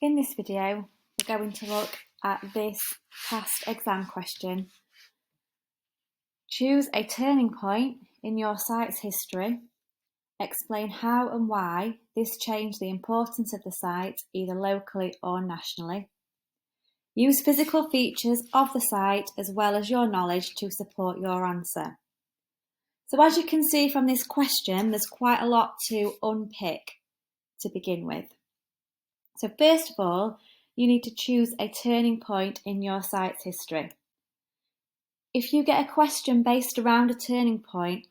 In this video, we're going to look at this past exam question. Choose a turning point in your site's history. Explain how and why this changed the importance of the site, either locally or nationally. Use physical features of the site as well as your knowledge to support your answer. So as you can see from this question, there's quite a lot to unpick to begin with. So first of all, you need to choose a turning point in your site's history. If you get a question based around a turning point,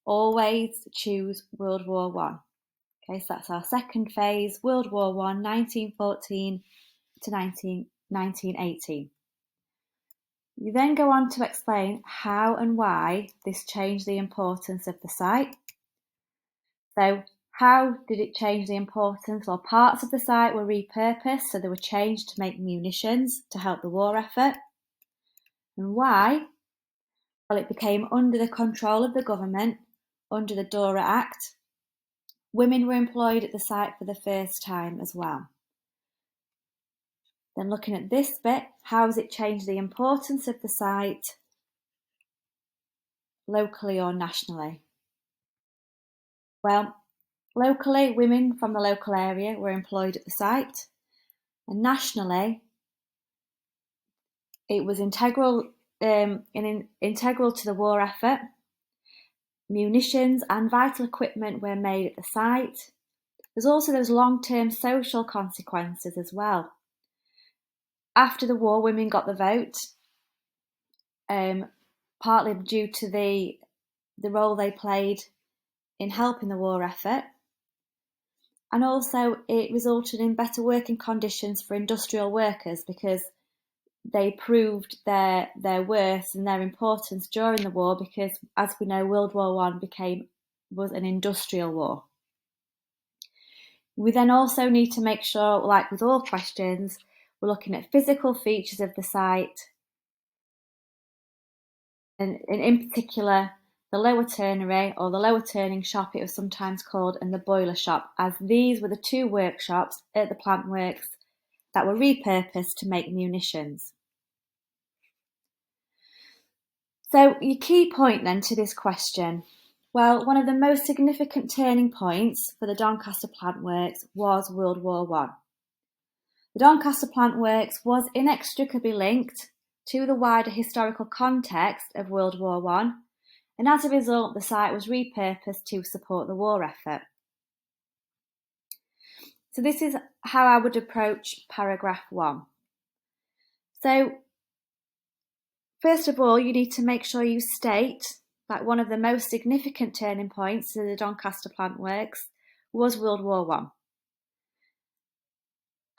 always choose World War I. Okay, so that's our second phase, World War I, 1914 to 1918. You then go on to explain how and why this changed the importance of the site. So how did it change the importance? Well, parts of the site were repurposed, so they were changed to make munitions to help the war effort. And why? Well, it became under the control of the government under the Dora Act. Women were employed at the site for the first time as well. Then looking at this bit, how has it changed the importance of the site locally or nationally? Well, locally, women from the local area were employed at the site, and nationally, it was integral to the war effort. Munitions and vital equipment were made at the site. There's also those long-term social consequences as well. After the war, women got the vote, partly due to the role they played in helping the war effort. And also it resulted in better working conditions for industrial workers because they proved their worth and their importance during the war because, as we know, World War I was an industrial war. We then also need to make sure, like with all questions, we're looking at physical features of the site, and in particular, the lower turnery or the lower turning shop, it was sometimes called, and the boiler shop, as these were the two workshops at the plant works that were repurposed to make munitions. So your key point then to this question. Well, one of the most significant turning points for the Doncaster Plant Works was World War I. The Doncaster Plant Works was inextricably linked to the wider historical context of World War I, and as a result, the site was repurposed to support the war effort. So this is how I would approach paragraph 1. So first of all, you need to make sure you state that one of the most significant turning points to the Doncaster Plant Works was World War I.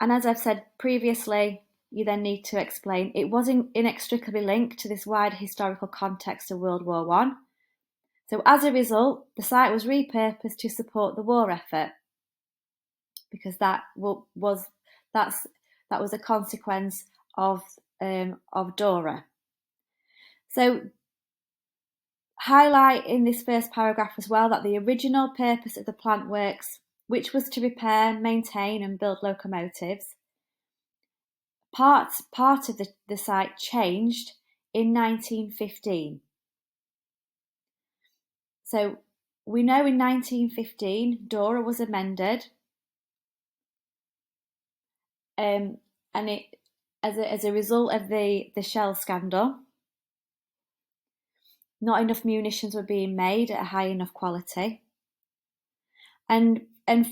And as I've said previously, you then need to explain it was inextricably linked to this wider historical context of World War I. So as a result, the site was repurposed to support the war effort because that was a consequence of Dora. So highlight in this first paragraph as well that the original purpose of the plant works, which was to repair, maintain and build locomotives, part of the site changed in 1915. So we know in 1915 Dora was amended, and it as a result of the shell scandal, not enough munitions were being made at a high enough quality, and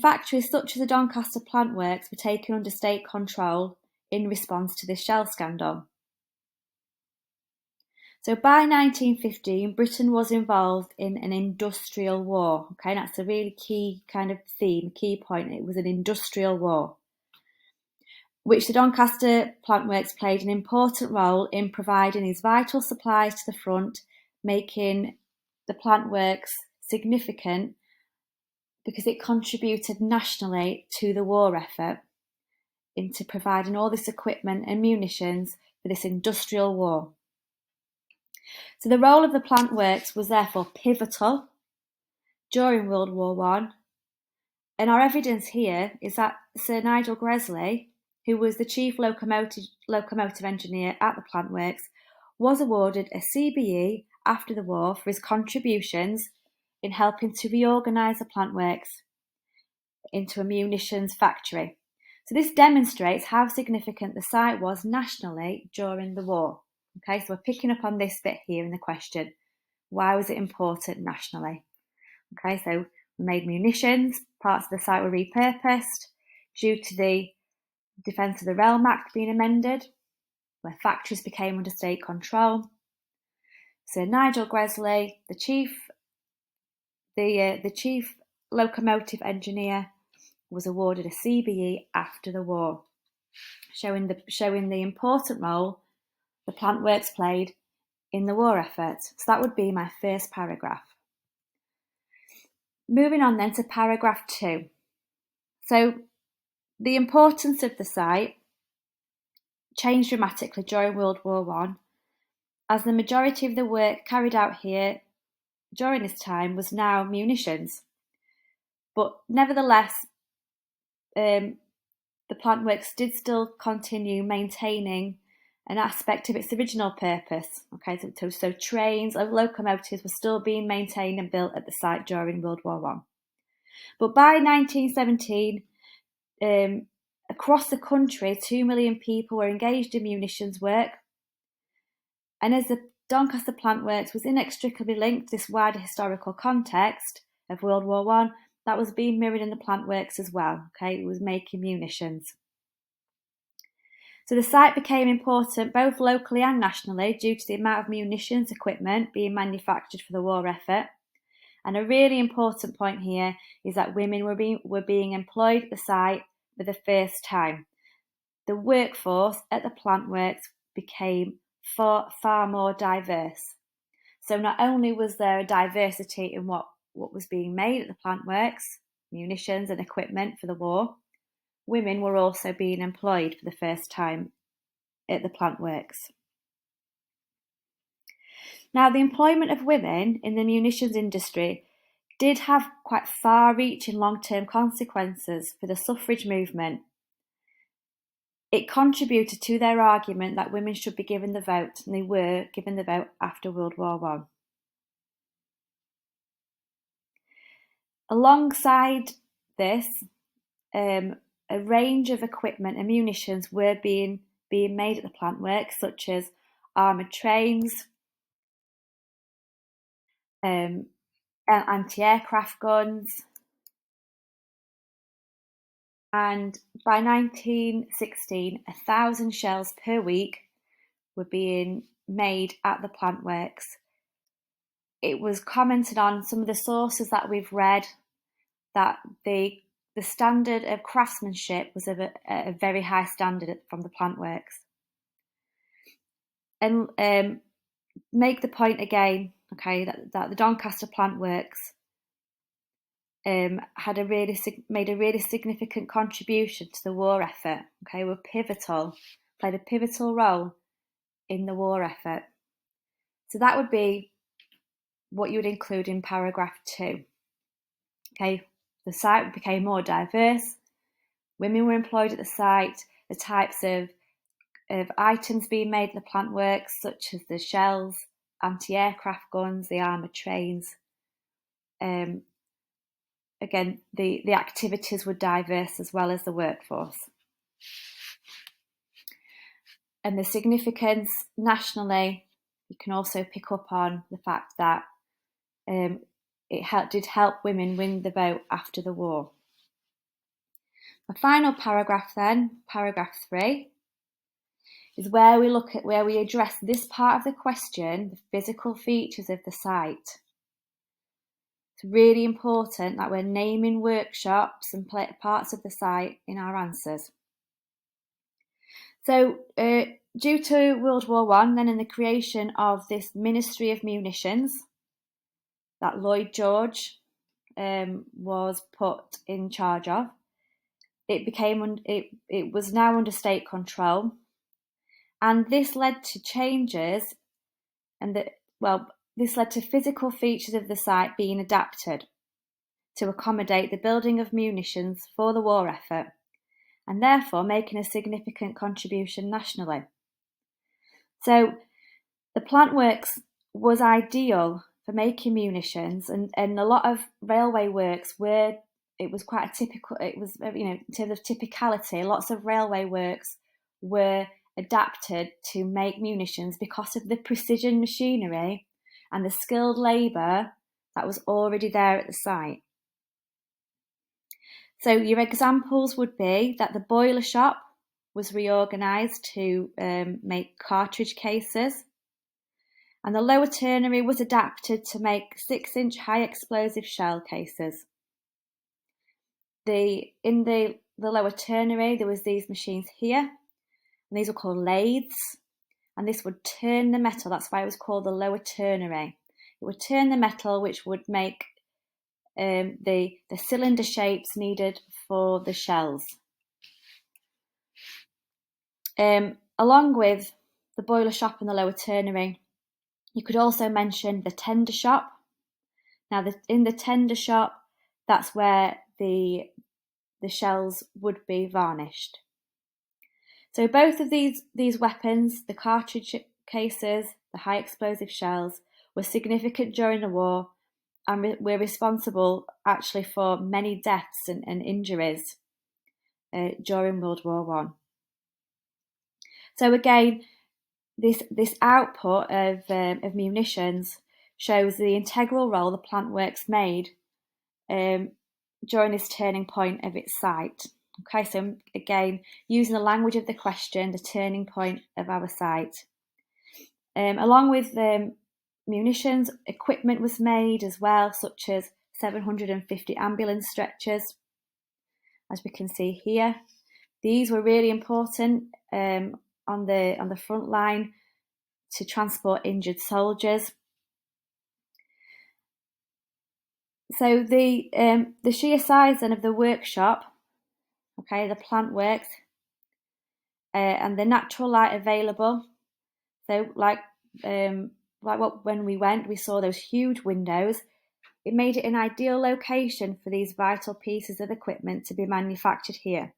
factories such as the Doncaster Plant Works were taken under state control in response to this shell scandal. So by 1915, Britain was involved in an industrial war. Okay, that's a really key kind of theme, key point. It was an industrial war, which the Doncaster Plant Works played an important role in providing these vital supplies to the front, making the plant works significant because it contributed nationally to the war effort into providing all this equipment and munitions for this industrial war. So the role of the plant works was therefore pivotal during World War I, and our evidence here is that Sir Nigel Gresley who was the chief locomotive engineer at the plant works, was awarded a CBE after the war for his contributions in helping to reorganise the plant works into a munitions factory. So this demonstrates how significant the site was nationally during the war. Okay, so we're picking up on this bit here in the question. Why was it important nationally? Okay, so we made munitions, parts of the site were repurposed due to the Defence of the Realm Act being amended, where factories became under state control. Sir Nigel Gresley, the chief locomotive engineer, was awarded a CBE after the war, showing the important role the plant works played in the war effort. So that would be my first paragraph. Moving on then to paragraph 2. So the importance of the site changed dramatically during World War I, as the majority of the work carried out here during this time was now munitions. But nevertheless, the plant works did still continue maintaining an aspect of its original purpose. Okay, so trains and locomotives were still being maintained and built at the site during World War I. But by 1917, across the country, 2 million people were engaged in munitions work. And as the Doncaster Plant Works was inextricably linked to this wider historical context of World War I, that was being mirrored in the plant works as well. Okay, it was making munitions. So the site became important both locally and nationally due to the amount of munitions equipment being manufactured for the war effort. And a really important point here is that women were being employed at the site for the first time. The workforce at the plant works became far more diverse. So not only was there a diversity in what was being made at the plant works, munitions and equipment for the war, women were also being employed for the first time at the plant works. Now, the employment of women in the munitions industry did have quite far-reaching long-term consequences for the suffrage movement. It contributed to their argument that women should be given the vote, and they were given the vote after World War I. Alongside this, a range of equipment and munitions were being made at the plant works, such as armoured trains, anti-aircraft guns, and by 1916, 1,000 shells per week were being made at the plant works. It was commented on some of the sources that we've read that the standard of craftsmanship was of a very high standard from the plant works. And make the point again, okay, that the Doncaster Plant Works made a really significant contribution to the war effort. Okay, played a pivotal role in the war effort. So that would be what you would include in paragraph 2. Okay, the site became more diverse. Women were employed at the site. The types of items being made at the plant works, such as the shells, anti-aircraft guns, the armoured trains. Again, the activities were diverse as well as the workforce. And the significance nationally, you can also pick up on the fact that it did help women win the vote after the war. The final paragraph then, paragraph 3, is where we address this part of the question, the physical features of the site. It's really important that we're naming workshops and parts of the site in our answers. So, due to World War I, then, and the creation of this Ministry of Munitions that Lloyd George was put in charge of, it was now under state control, and this led to changes, this led to physical features of the site being adapted to accommodate the building of munitions for the war effort, and therefore making a significant contribution nationally. So the plant works was ideal for making munitions, and a lot of railway works were, it was quite a typical, it was, in terms of typicality, lots of railway works were adapted to make munitions because of the precision machinery and the skilled labour that was already there at the site. So your examples would be that the boiler shop was reorganised to make cartridge cases, and the lower ternary was adapted to make 6-inch high explosive shell cases. In the lower ternary, there was these machines here, and these were called lathes, and this would turn the metal. That's why it was called the lower ternary. It would turn the metal, which would make the cylinder shapes needed for the shells. Along with the boiler shop and the lower ternary, you could also mention the tender shop. Now, in the tender shop, that's where the shells would be varnished. So both of these weapons, the cartridge cases, the high explosive shells, were significant during the war, and were responsible actually for many deaths and injuries during World War I. So again, this output of munitions shows the integral role the plant works made during this turning point of its site. Okay, so again, using the language of the question, the turning point of our site. Along with munitions, equipment was made as well, such as 750 ambulance stretchers, as we can see here. These were really important on the front line to transport injured soldiers. So the sheer size then of the workshop, okay, the plant works, and the natural light available. So when we went, we saw those huge windows. It made it an ideal location for these vital pieces of equipment to be manufactured here.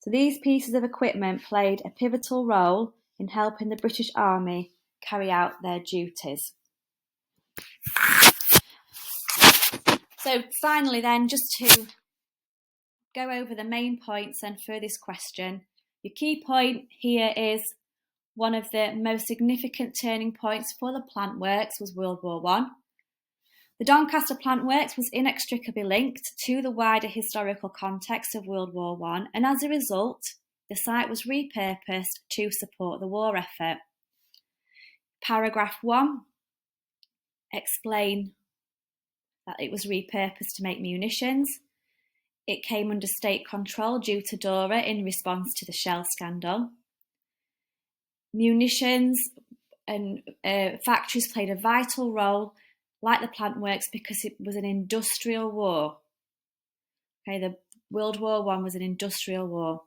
So these pieces of equipment played a pivotal role in helping the British Army carry out their duties. So finally then, just to go over the main points then for this question, your key point here is one of the most significant turning points for the plant works was World War I. The Doncaster Plant Works was inextricably linked to the wider historical context of World War I, and as a result, the site was repurposed to support the war effort. Paragraph 1 explains that it was repurposed to make munitions. It came under state control due to DORA in response to the shell scandal. Munitions and factories played a vital role, like the plant works, because it was an industrial war. Okay, the World War I was an industrial war.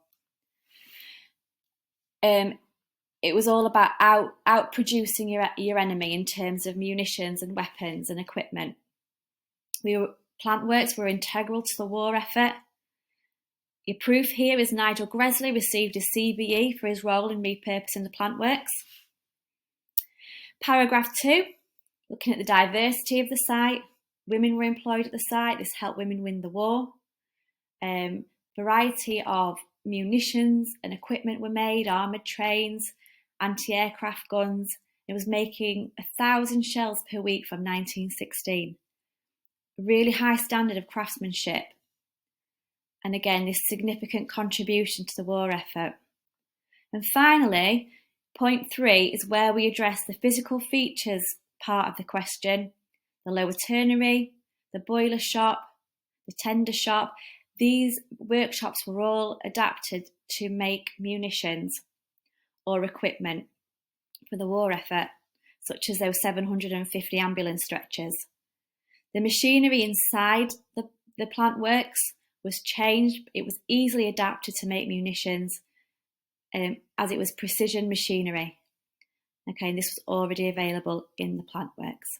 It was all about outproducing your enemy in terms of munitions and weapons and equipment. Plant works were integral to the war effort. Your proof here is Nigel Gresley received a CBE for his role in repurposing the plant works. Paragraph 2, looking at the diversity of the site. Women were employed at the site. This helped women win the war. Variety of munitions and equipment were made, armoured trains, anti-aircraft guns. It was making 1,000 shells per week from 1916. A really high standard of craftsmanship. And again, this significant contribution to the war effort. And finally, point 3 is where we address the physical features part of the question. The lower ternary, the boiler shop, the tender shop. These workshops were all adapted to make munitions or equipment for the war effort, such as those 750 ambulance stretchers. The machinery inside the plant works was changed. It was easily adapted to make munitions as it was precision machinery. Okay, and this was already available in the plant works.